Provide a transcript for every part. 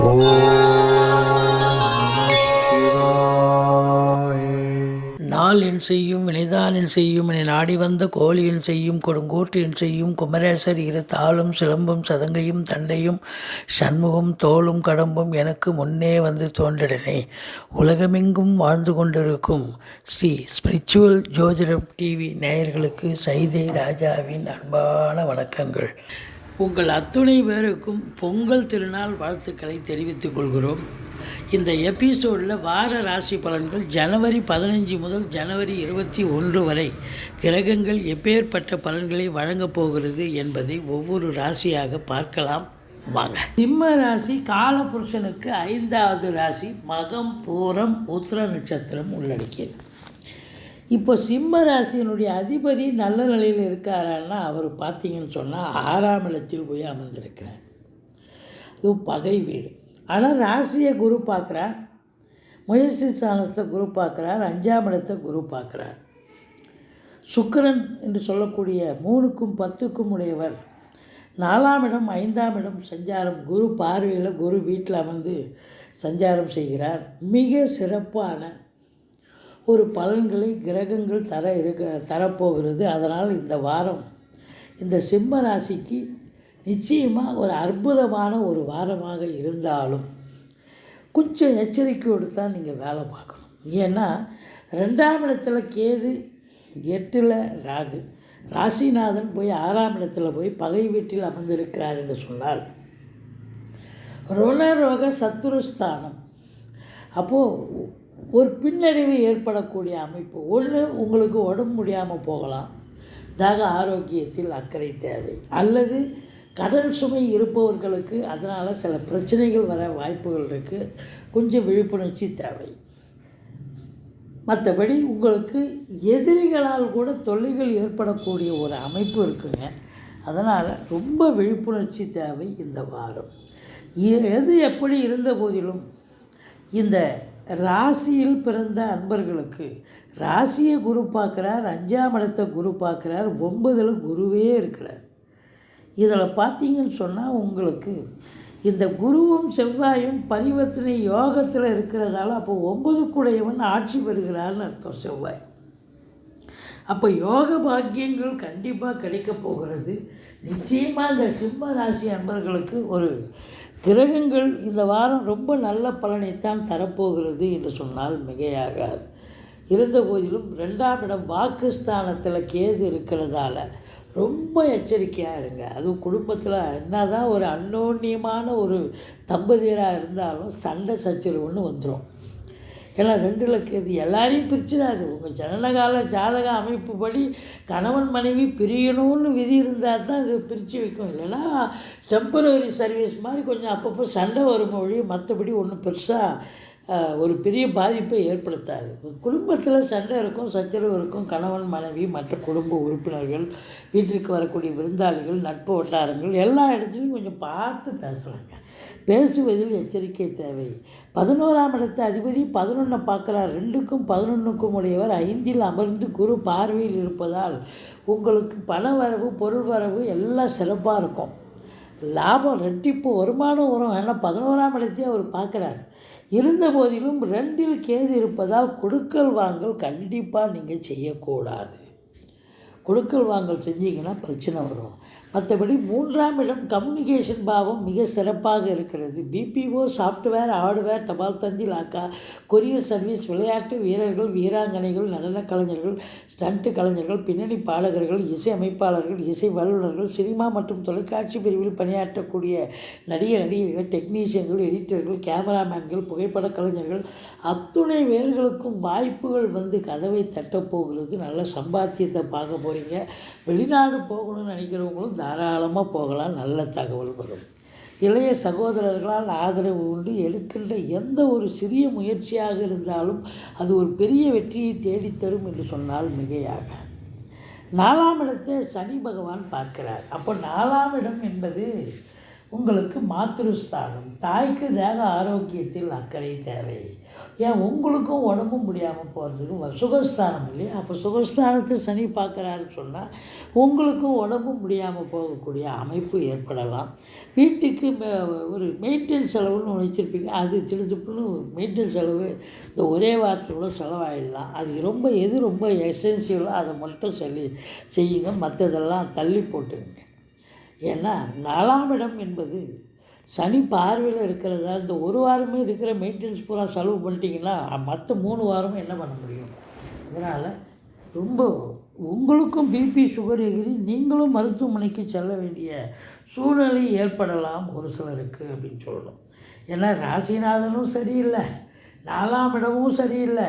ஓம் சிவாய. நாள் என் செய்யும் வினைதான் என் செய்யும் என நாடி வந்த கோழி என் செய்யும் கொடுங்கோட்டு என் செய்யும் குமரேசர் இரு தாளும் சிலம்பும் சதங்கையும் தண்டையும் சண்முகம் தோளும் கடம்பும் எனக்கு முன்னே வந்து தோன்றிடனே. உலகமெங்கும் வாழ்ந்து கொண்டிருக்கும் ஸ்ரீ ஸ்பிரிச்சுவல் ஜோதிடம் டிவி நேயர்களுக்கு சைதை ராஜாவின் அன்பான வணக்கங்கள். உங்கள் அத்துணை பேருக்கும் பொங்கல் திருநாள் வாழ்த்துக்களை தெரிவித்துக் கொள்கிறோம். இந்த எபிசோடில் வார ராசி பலன்கள் ஜனவரி 15 முதல் ஜனவரி 21 வரை கிரகங்கள் எப்பேற்பட்ட பலன்களை வழங்கப் போகிறது என்பதை ஒவ்வொரு ராசியாக பார்க்கலாம் வாங்க. சிம்ம ராசி காலபுருஷனுக்கு 5வது ராசி, மகம் பூரம் உத்திர நட்சத்திரம் உள்ளடக்கியது. இப்போ சிம்ம ராசியினுடைய அதிபதி நல்ல நிலையில் இருக்காரான்னா அவர் பார்த்தீங்கன்னு சொன்னால் 6ஆம் இடத்தில் போய் அமர்ந்திருக்கிறார். அது பகை வீடு. ஆனால் ராசியை குரு பார்க்குறார், முயற்சி ஸ்தானத்தை குரு பார்க்குறார், 5ஆம் இடத்தை குரு பார்க்குறார். சுக்கிரன் என்று சொல்லக்கூடிய 3க்கும் 10க்கும் உடையவர் 4ஆம் இடம் 5ஆம் இடம் சஞ்சாரம், குரு பார்வையில் குரு வீட்டில் அமர்ந்து சஞ்சாரம் செய்கிறார். மிக சிறப்பான ஒரு பலன்களை கிரகங்கள் தரப்போகிறது. அதனால் இந்த வாரம் இந்த சிம்ம ராசிக்கு நிச்சயமாக ஒரு அற்புதமான ஒரு வாரமாக இருந்தாலும் கொஞ்சம் எச்சரிக்கையோடு தான் நீங்கள் வேலை பார்க்கணும். ஏன்னா 2ஆம் இடத்துல கேது, 8ல் ராகு, ராசிநாதன் போய் 6ஆம் இடத்துல போய் பகை வீட்டில் அமர்ந்திருக்கிறார் என்று சொன்னால் ருணரோக சத்துருஸ்தானம். அப்போது ஒரு பின்னடைவு ஏற்படக்கூடிய அமைப்பு. ஒன்று, உங்களுக்கு உடம்பு முடியாமல் போகலாம், தாக ஆரோக்கியத்தில் அக்கறை தேவை, அல்லது கடன் சுமை இருப்பவர்களுக்கு அதனால் சில பிரச்சனைகள் வர வாய்ப்புகள் இருக்குது, கொஞ்சம் விழிப்புணர்ச்சி தேவை. மற்றபடி உங்களுக்கு எதிரிகளால் கூட தொல்லைகள் ஏற்படக்கூடிய ஒரு அமைப்பு இருக்குங்க. அதனால் ரொம்ப விழிப்புணர்ச்சி தேவை இந்த வாரம். எது எப்படி இருந்த போதிலும் இந்த ராசியில் பிறந்த அன்பர்களுக்கு ராசியை குரு பார்க்குறார், 5ஆம் இடத்தை குரு பார்க்குறார், 9ல் குருவே இருக்கிறார். இதில் பார்த்தீங்கன்னு சொன்னால் உங்களுக்கு இந்த குருவும் செவ்வாயும் பரிவர்த்தனை யோகத்தில் இருக்கிறதால அப்போ 9க்குடையவன் ஆட்சி பெறுகிறார்னு அர்த்தம் செவ்வாய். அப்போ யோக பாக்கியங்கள் கண்டிப்பாக கிடைக்க போகிறது. நிச்சயமாக இந்த சிம்ம ராசி அன்பர்களுக்கு ஒரு கிரகங்கள் இந்த வாரம் ரொம்ப நல்ல பலனைத்தான் தரப்போகிறது என்று சொன்னால் மிகையாகாது. இருந்த போதிலும் 2ஆம் இடம் வாக்குஸ்தானத்தில் கேது இருக்கிறதால ரொம்ப எச்சரிக்கையாக இருங்க. அதுவும் குடும்பத்தில் என்ன தான் ஒரு அந்யோன்யமான ஒரு தம்பதியராக இருந்தாலும் சண்டை சச்சரவுன்னு வந்துடும். ஏன்னா 2ல் கேது எல்லாரையும் பிரிச்சிடாது. உங்கள் ஜனனகால ஜாதக அமைப்புப்படி கணவன் மனைவி பிரியணும்னு விதி இருந்தால் தான் இது பிரித்து வைக்கும். இல்லைன்னா டெம்பரரி சர்வீஸ் மாதிரி கொஞ்சம் அப்பப்போ சண்டை வரும் மொழி, மற்றபடி ஒன்றும் பெருசாக ஒரு பெரிய பாதிப்பை ஏற்படுத்தாது. குடும்பத்தில் சண்டை இருக்கும், சச்சரவு இருக்கும். கணவன் மனைவி, மற்ற குடும்ப உறுப்பினர்கள், வீட்டிற்கு வரக்கூடிய விருந்தாளிகள், நட்பு வட்டாரங்கள் எல்லா இடத்துலையும் கொஞ்சம் பார்த்து பேசலாங்க. பேசுவதில் எச்சரிக்கை தேவை. 11ஆம் இடத்தை அதிபதி 11 பார்க்குறார். 2க்கும் 11க்கும் உடையவர் 5ல் அமர்ந்து குரு பார்வையில் இருப்பதால் உங்களுக்கு பண வரவு, பொருள் வரவு எல்லாம் சிறப்பாக இருக்கும். லாபம் ரெட்டிப்பு வருமானம் வரும். ஏன்னா 11ஆம் இடத்தையும் அவர் பார்க்குறார். இருந்த போதிலும் 2ல் கேது இருப்பதால் கொடுக்கல் வாங்கல் கண்டிப்பாக நீங்கள் செய்யக்கூடாது. கொடுக்கல் வாங்கல் செஞ்சீங்கன்னா பிரச்சனை வரும். மற்றபடி 3ஆம் இடம் கம்யூனிகேஷன் பாவம் மிக சிறப்பாக இருக்கிறது. பிபிஓ, சாஃப்ட்வேர், ஹார்ட்வேர், தபால் தந்தி, லாக்கா, கொரியர் சர்வீஸ், விளையாட்டு வீரர்கள், வீராங்கனைகள், நடனக் கலைஞர்கள், ஸ்டண்ட் கலைஞர்கள், பின்னணி பாடகர்கள், இசை அமைப்பாளர்கள், இசை வல்லுநர்கள், சினிமா மற்றும் தொலைக்காட்சி பிரிவில் பணியாற்றக்கூடிய நடிகர்கள், டெக்னீஷியன்கள், எடிட்டர்கள், கேமராமேன்கள், புகைப்பட கலைஞர்கள் அத்துணை பேர்களுக்கும் வாய்ப்புகள் வந்து கதவை தட்டப்போகிறது. நல்ல சம்பாத்தியத்தை பார்க்க போகிறீங்க. வெளிநாடு போகணும்னு நினைக்கிறவங்களும் தாராளமாக போகலாம். நல்ல தகவல் வரும். இளைய சகோதரர்களால் ஆதரவு உண்டு. எடுக்கின்ற எந்த ஒரு சிறிய முயற்சியாக இருந்தாலும் அது ஒரு பெரிய வெற்றியை தேடித்தரும் என்று சொன்னால் மிகையாக. 4ஆம் இடத்தை சனி பகவான் பார்க்கிறார். அப்போ 4ஆம் இடம் என்பது உங்களுக்கு மாத்ருஸ்தானம், தாய்க்கு தேக ஆரோக்கியத்தில் அக்கறை தேவை. ஏன் உங்களுக்கும் உடம்பு முடியாமல் போகிறதுக்கு சுகஸ்தானம் இல்லையா? அப்போ சுகஸ்தானத்தை சனி பார்க்குறாருன்னு சொன்னால் உங்களுக்கும் உடம்பு முடியாமல் போகக்கூடிய அமைப்பு ஏற்படலாம். வீட்டுக்கு ஒரு மெயின்டெனன்ஸ் செலவுன்னு வச்சுருப்பீங்க, அது திடுத்துப்புன்னு மெயின்டெனன்ஸ் செலவு இந்த ஒரே வாரத்தில் கூட செலவாயிடலாம். அது எது ரொம்ப எசென்ஷியலோ அதை மட்டும் செய்யுங்க, மற்றதெல்லாம் தள்ளி போட்டுங்க. ஏன்னா 4ஆம் இடம் என்பது சனி பார்வையில் இருக்கிறதா, இந்த ஒரு வாரமே இருக்கிற மெயின்டெனன்ஸ் பூரா செலவு பண்ணிட்டீங்கன்னா மற்ற 3 வாரமும் என்ன பண்ண முடியும்? அதனால் ரொம்ப உங்களுக்கும் பிபி சுகர் எகிரி நீங்களும் மருத்துவமனைக்கு செல்ல வேண்டிய சூழ்நிலை ஏற்படலாம் ஒரு சிலருக்கு அப்படின்னு சொல்லணும். ஏன்னா ராசிநாதனும் சரியில்லை, 4ஆம் இடமும் சரியில்லை,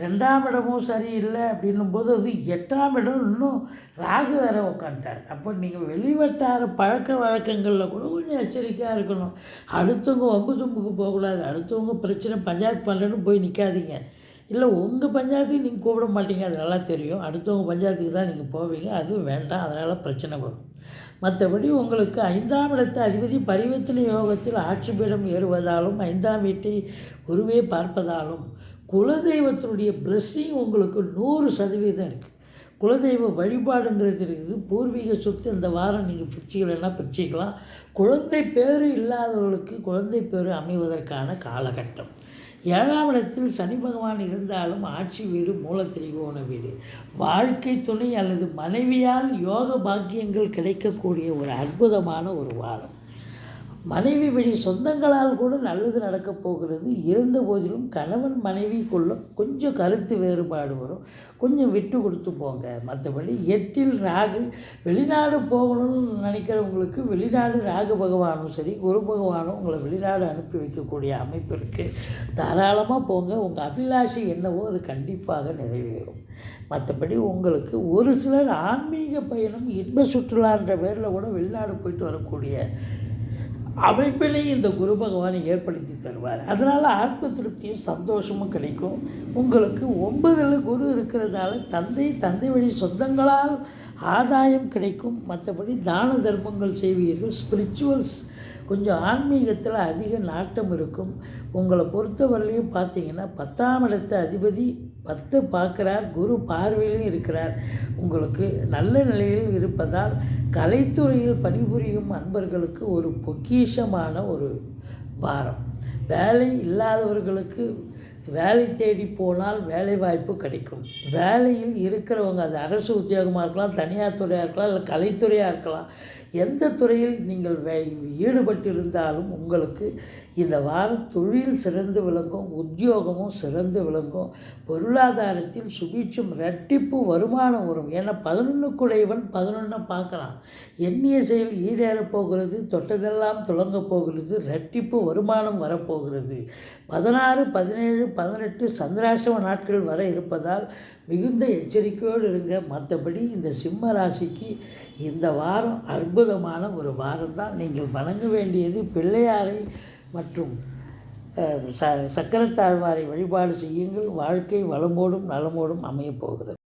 2ஆம் இடமும் சரியில்லை அப்படின்னும்போது அது 8ஆம் இடம் இன்னும் ராகு வேற உட்காந்துட்டார். அப்போ நீங்கள் வெளிவட்டார பழக்க வழக்கங்களில் கூட கொஞ்சம் எச்சரிக்கையாக இருக்கணும். அடுத்தவங்க வம்பு தும்புக்கு போகக்கூடாது. அடுத்தவங்க பிரச்சனை பஞ்சாயத்து பண்ணுறேன்னு போய் நிற்காதீங்க. இல்லை உங்கள் பஞ்சாயத்துக்கு நீங்கள் கூப்பிட மாட்டீங்க, அது நல்லா தெரியும். அடுத்தவங்க பஞ்சாயத்துக்கு தான் நீங்கள் போவீங்க, அதுவும் வேண்டாம், அதனால் பிரச்சனை வரும். மற்றபடி உங்களுக்கு 5ஆம் இடத்து அதிபதி பரிவர்த்தனை யோகத்தில் ஆட்சி பீடம் ஏறுவதாலும் 5ஆம் வீட்டை குருவே பார்ப்பதாலும் குலதெய்வத்தினுடைய பிளஸ்ஸிங் உங்களுக்கு 100% இருக்குது. குலதெய்வ வழிபாடுங்கிறது இருக்குது. பூர்வீக சொத்து இந்த வாரம் நீங்கள் பிரிச்சிக்கலைன்னா பிரிச்சிக்கலாம். குழந்தை பேர் இல்லாதவர்களுக்கு குழந்தை பேர் அமைவதற்கான காலகட்டம். 7ஆம் இடத்தில் சனி பகவான் இருந்தாலும் ஆட்சி வீடு மூலத்திரிகோண வீடு. வாழ்க்கை துணை அல்லது மனைவியால் யோக பாக்கியங்கள் கிடைக்கக்கூடிய ஒரு அற்புதமான ஒரு வாரம். மனைவி வழி சொந்தங்களால் கூட நல்லது நடக்கப் போகிறது. இருந்த போதிலும் கணவன் மனைவிக்குள்ள கொஞ்சம் கருத்து வேறுபாடு வரும், கொஞ்சம் விட்டு கொடுத்து போங்க. மற்றபடி 8இல் ராகு, வெளிநாடு போகணும்னு நினைக்கிறவங்களுக்கு வெளிநாடு ராகு பகவானும் சரி குரு பகவானும் உங்களை வெளிநாடு அனுப்பி வைக்கக்கூடிய அமைப்பு இருக்குது. தாராளமாக போங்க, உங்கள் அபிலாஷை என்னவோ அது கண்டிப்பாக நிறைவேறும். மற்றபடி உங்களுக்கு ஒரு சிலர் ஆன்மீக பயணம் இன்ப சுற்றுலான்ற பேரில் கூட வெளிநாடு போயிட்டு வரக்கூடிய அமைப்பினை இந்த குரு பகவானை ஏற்படுத்தி தருவார். அதனால் ஆத்ம திருப்தியும் சந்தோஷமும் கிடைக்கும். உங்களுக்கு 9இல் குரு இருக்கிறதால தந்தை வழி சொந்தங்களால் ஆதாயம் கிடைக்கும். மற்றபடி தான தர்மங்கள் செய்வீர்கள். ஸ்பிரிச்சுவல்ஸ் கொஞ்சம் ஆன்மீகத்தில் அதிக நாட்டம் இருக்கும். உங்களை பொறுத்தவரையிலையும் பார்த்தீங்கன்னா 10ஆம் இடத்து அதிபதி 10 பார்க்குறார், குரு பார்வையிலும் இருக்கிறார். உங்களுக்கு நல்ல நிலையில் இருப்பதால் கலைத்துறையில் பணிபுரியும் அன்பர்களுக்கு ஒரு பொக்கிஷமான ஒரு வாரம். வேலை இல்லாதவர்களுக்கு வேலை தேடி போனால் வேலை வாய்ப்பு கிடைக்கும். வேலையில் இருக்கிறவங்க, அது அரசு உத்தியோகமாக இருக்கலாம், தனியார் துறையாக இருக்கலாம், இல்லை கலைத்துறையாக இருக்கலாம், எந்த துறையில் நீங்கள் ஈடுபட்டிருந்தாலும் உங்களுக்கு இந்த வாரம் தொழில் சிறந்து விளங்கும், உத்தியோகமும் சிறந்து விளங்கும். பொருளாதாரத்தில் சுபீட்சம், ரெட்டிப்பு வருமானம் வரும். ஏன்னா 11 11 பார்க்குறான். எண்ணிய செயல் ஈடேறப் போகிறது, தொட்டதெல்லாம் துளங்கப் போகிறது, ரெட்டிப்பு வருமானம் வரப்போகிறது. 16, 17, 18 சந்திராசிரம நாட்கள் வர இருப்பதால் மிகுந்த எச்சரிக்கையோடு இருங்க. மற்றபடி இந்த சிம்ம ராசிக்கு இந்த வாரம் அற்புதமான ஒரு வாரம் தான். நீங்கள் வணங்க வேண்டியது பிள்ளையாரை மற்றும் சக்கரத்தாழ்வாரை வழிபாடு செய்யுங்கள். வாழ்க்கை வளமோடும் நலமோடும் அமையப் போகிறது.